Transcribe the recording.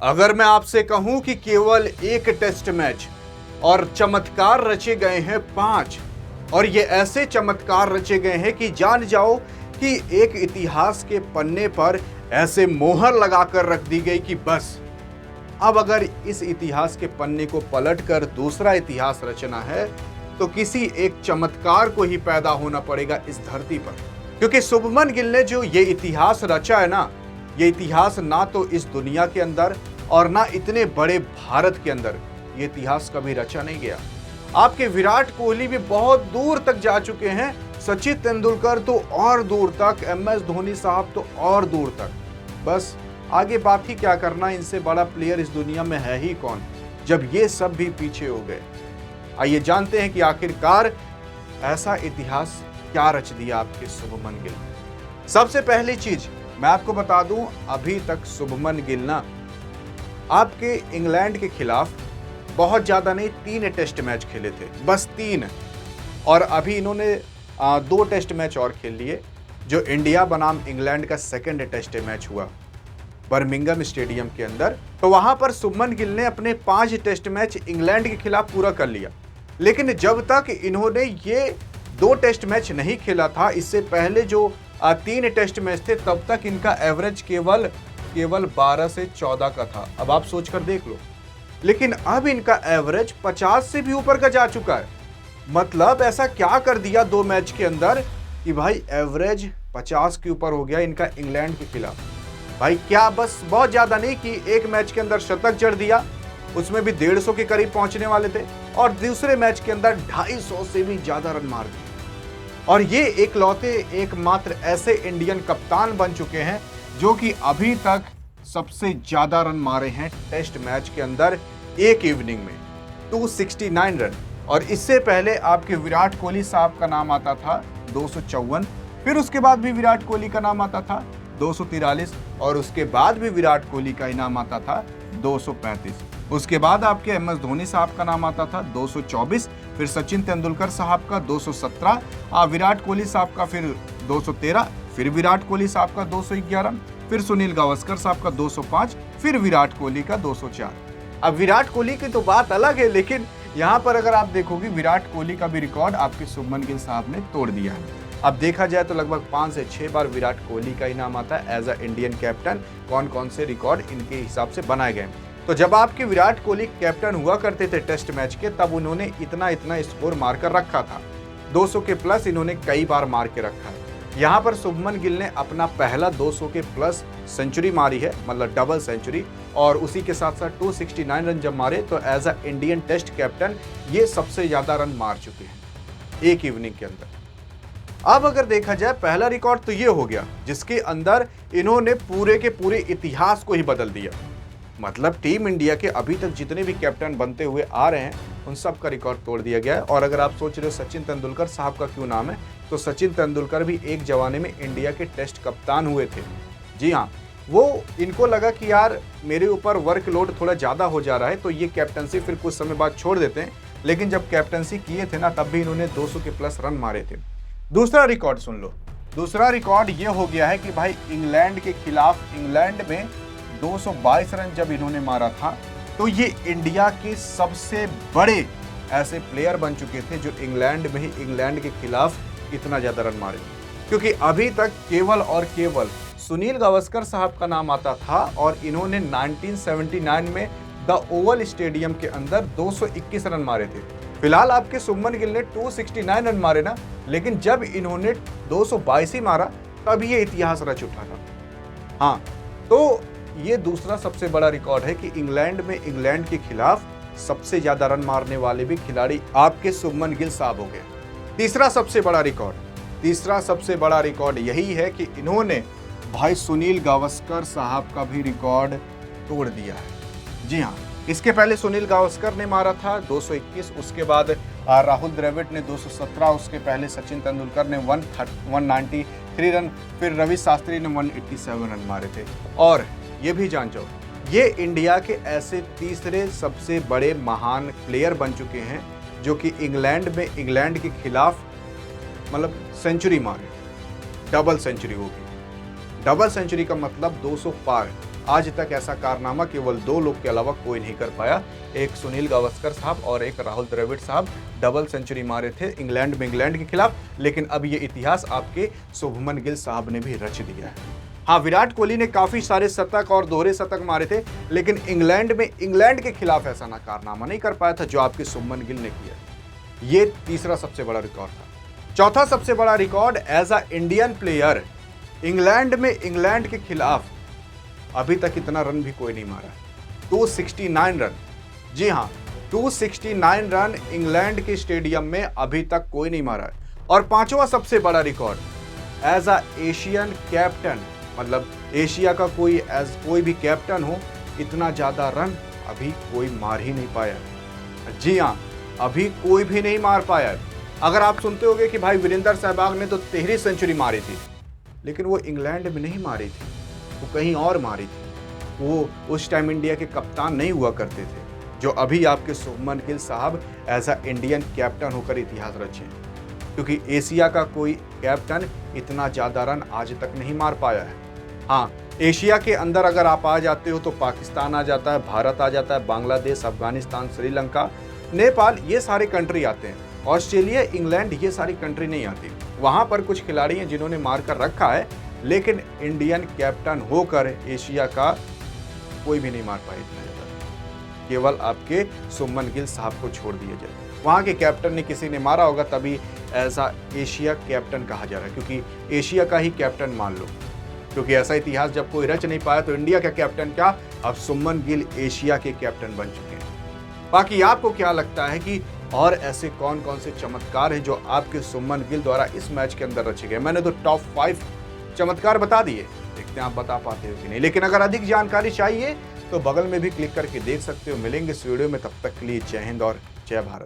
अगर मैं आपसे कहूं कि केवल एक टेस्ट मैच और चमत्कार रचे गए हैं 5, और ये ऐसे चमत्कार रचे गए हैं कि जान जाओ कि एक इतिहास के पन्ने पर ऐसे मोहर लगाकर रख दी गई कि बस अब अगर इस इतिहास के पन्ने को पलटकर दूसरा इतिहास रचना है तो किसी एक चमत्कार को ही पैदा होना पड़ेगा इस धरती पर। क्योंकि शुभमन गिल ने जो ये इतिहास रचा है ना, ये इतिहास ना तो इस दुनिया के अंदर और ना इतने बड़े भारत के अंदर ये इतिहास कभी रचा नहीं गया। आपके विराट कोहली भी बहुत दूर तक जा चुके हैं, सचिन तेंदुलकर तो और दूर तक, MS धोनी साहब तो और दूर तक। बस आगे बात ही क्या करना, इनसे बड़ा प्लेयर इस दुनिया में है ही कौन जब ये सब भी पीछे हो गए। आइए जानते हैं कि आखिरकार ऐसा इतिहास क्या रच दिया आपके शुभमन गिल। सबसे पहली चीज मैं आपको बता दूं, अभी तक शुभमन गिल ना आपके इंग्लैंड के खिलाफ बहुत ज्यादा नहीं 3 टेस्ट मैच खेले थे, बस 3। और अभी इन्होंने 2 टेस्ट मैच और खेल लिए, जो इंडिया बनाम इंग्लैंड का सेकंड टेस्ट मैच हुआ बर्मिंघम स्टेडियम के अंदर। तो वहां पर शुभमन गिल ने अपने 5 टेस्ट मैच इंग्लैंड के खिलाफ पूरा कर लिया। लेकिन जब तक इन्होंने ये 2 टेस्ट मैच नहीं खेला था, इससे पहले जो 3 टेस्ट मैच थे, तब तक इनका एवरेज केवल 12 से 14 का था। अब आप सोचकर देख लो, लेकिन अब इनका एवरेज 50 से भी ऊपर का जा चुका है। मतलब ऐसा क्या कर दिया 2 मैच के अंदर कि भाई एवरेज 50 के ऊपर हो गया इनका इंग्लैंड के खिलाफ। भाई क्या बस बहुत ज्यादा नहीं कि एक मैच के अंदर शतक जड़ दिया, उसमें भी 150 के करीब पहुंचने वाले थे, और दूसरे मैच के अंदर 250 से भी ज्यादा रन मार दिए। और ये एकलौते एकमात्र ऐसे इंडियन कप्तान बन चुके हैं जो कि अभी तक सबसे ज्यादा रन मारे हैं टेस्ट मैच के अंदर एक इवनिंग में, 269 रन। और इससे पहले आपके विराट कोहली साहब का नाम आता था 254, फिर उसके बाद भी विराट कोहली का नाम आता था 243, और उसके बाद भी विराट कोहली का इनाम आता था 235। उसके बाद आपके MS धोनी साहब का नाम आता था 224, फिर सचिन तेंदुलकर साहब का 217, विराट कोहली साहब का फिर 213, फिर विराट कोहली साहब का 211, फिर सुनील गावस्कर साहब का 205, फिर विराट कोहली का 204। अब विराट कोहली की तो बात अलग है, लेकिन यहाँ पर अगर आप देखोगे विराट कोहली का भी रिकॉर्ड आपके शुभमन गिल साहब ने तोड़ दिया है। अब देखा जाए तो लगभग 5 से 6 बार विराट कोहली का इनाम आता है एज अ इंडियन कैप्टन। कौन कौन से रिकॉर्ड इनके हिसाब से बनाए गए। तो जब आपके विराट कोहली कैप्टन हुआ करते थे टेस्ट मैच के, तब उन्होंने इतना स्कोर मारकर रखा था, 200 के प्लस इन्होंने कई बार मार के रखा है। यहाँ पर शुभमन गिल ने अपना पहला 200 के प्लस सेंचुरी मारी है, मतलब डबल सेंचुरी, और उसी के साथ साथ 269 रन जब मारे तो as a Indian test captain ये सबसे ज्यादा रन मार चुके हैं एक इवनिंग के अंदर। अब अगर देखा जाए पहला रिकॉर्ड तो ये हो गया जिसके अंदर इन्होंने पूरे के पूरे इतिहास को ही बदल दिया। मतलब टीम इंडिया के अभी तक जितने भी कैप्टन बनते हुए आ रहे हैं उन सब का रिकॉर्ड तोड़ दिया गया है। और अगर आप सोच रहे हो सचिन तेंदुलकर साहब का क्यों नाम है, तो सचिन तेंदुलकर भी एक जमाने में इंडिया के टेस्ट कप्तान हुए थे। जी हाँ, वो इनको लगा कि यार मेरे ऊपर वर्कलोड थोड़ा ज़्यादा हो जा रहा है, तो ये कैप्टनसी फिर कुछ समय बाद छोड़ देते हैं। लेकिन जब कैप्टनसी किए थे ना, तब भी इन्होंने 200 के प्लस रन मारे थे। दूसरा रिकॉर्ड सुन लो, दूसरा रिकॉर्ड ये हो गया है कि भाई इंग्लैंड के खिलाफ इंग्लैंड में 222 रन जब इन्होंने मारा था, तो ये इंडिया के सबसे बड़े ऐसे प्लेयर बन चुके थे जो इंग्लैंड में ही इंग्लैंड के खिलाफ इतना ज्यादा रन मारे। क्योंकि अभी तक केवल और केवल सुनील गावस्कर साहब का नाम आता था, और इन्होंने 1979 में द ओवल स्टेडियम के अंदर 221 रन मारे थे। फिलहाल आपके शुभमन गिल ने 269 रन मारे ना, लेकिन जब इन्होंने 222 ही मारा तब ये इतिहास रच उठा था। हाँ, तो ये दूसरा सबसे बड़ा रिकॉर्ड है कि इंग्लैंड में इंग्लैंड के खिलाफ सबसे ज्यादा रन मारने वाले भी खिलाड़ी आपके शुभमन गिल साहब हो गए। तीसरा सबसे बड़ा रिकॉर्ड यही है कि इन्होंने भाई सुनील गावस्कर साहब का भी रिकॉर्ड तोड़ दिया है। जी हाँ, इसके पहले सुनील गावस्कर ने मारा था 221, उसके बाद राहुल द्रविड़ ने 217, उसके पहले सचिन तेंदुलकर ने 193 रन, फिर रवि शास्त्री ने 187 रन मारे थे। और ये भी जान जाओ, ये इंडिया के ऐसे तीसरे सबसे बड़े महान प्लेयर बन चुके हैं जो कि इंग्लैंड में इंग्लैंड के खिलाफ मतलब सेंचुरी मारे, डबल सेंचुरी होगी। डबल सेंचुरी का मतलब 200 पार। आज तक ऐसा कारनामा केवल 2 लोग के अलावा कोई नहीं कर पाया। एक सुनील गावस्कर साहब और एक राहुल द्रविड़ साहब डबल सेंचुरी मारे थे इंग्लैंड में इंग्लैंड के खिलाफ, लेकिन अब ये इतिहास आपके शुभमन गिल साहब ने भी रच दिया है। हाँ, विराट कोहली ने काफी सारे शतक और दोहरे शतक मारे थे, लेकिन इंग्लैंड में इंग्लैंड के खिलाफ ऐसा ना कारनामा नहीं कर पाया था जो आपके शुभमन गिल ने किया। ये तीसरा सबसे बड़ा रिकॉर्ड था। चौथा सबसे बड़ा record, as a Indian player England में इंग्लैंड के खिलाफ अभी तक इतना रन भी कोई नहीं मारा। 269 रन, जी हाँ 269 रन इंग्लैंड के स्टेडियम में अभी तक कोई नहीं मारा है। और पांचवा सबसे बड़ा record, as a Asian captain, मतलब एशिया का कोई भी कैप्टन हो, इतना ज्यादा रन अभी कोई मार ही नहीं पाया है। जी हाँ, अभी कोई भी नहीं मार पाया है। अगर आप सुनते होंगे कि भाई वीरेंद्र सहवाग ने तो 13 सेंचुरी मारी थी, लेकिन वो इंग्लैंड में नहीं मारी थी, वो कहीं और मारी थी। वो उस टाइम इंडिया के कप्तान नहीं हुआ करते थे, जो अभी आपके शुभमन गिल साहब एज अ इंडियन कैप्टन होकर इतिहास रचे। क्योंकि एशिया का कोई कैप्टन इतना ज़्यादा रन आज तक नहीं मार पाया है। हाँ, एशिया के अंदर अगर आप आ जाते हो तो पाकिस्तान आ जाता है, भारत आ जाता है, बांग्लादेश, अफगानिस्तान, श्रीलंका, नेपाल, ये सारे कंट्री आते हैं। ऑस्ट्रेलिया, इंग्लैंड, ये सारी कंट्री नहीं आती। वहाँ पर कुछ खिलाड़ी हैं जिन्होंने मार कर रखा है, लेकिन इंडियन कैप्टन होकर एशिया का कोई भी नहीं मार पाया इतना ज़्यादा। केवल आपके शुभमन गिल साहब को छोड़ दिया जाए। वहाँ के कैप्टन ने किसी ने मारा होगा, तभी ऐसा एशिया कैप्टन कहा जा रहा है, क्योंकि एशिया का ही कैप्टन मान लो। क्योंकि ऐसा इतिहास जब कोई रच नहीं पाया तो इंडिया का कैप्टन क्या, अब शुभमन गिल एशिया के कैप्टन बन चुके हैं। बाकी आपको क्या लगता है कि और ऐसे कौन कौन से चमत्कार हैं जो आपके शुभमन गिल द्वारा इस मैच के अंदर रचे गए? मैंने तो टॉप 5 चमत्कार बता दिए, देखते हैं आप बता पाते हो कि नहीं। लेकिन अगर अधिक जानकारी चाहिए तो बगल में भी क्लिक करके देख सकते हो। मिलेंगे इस वीडियो में, तब तक के लिए जय हिंद और जय भारत।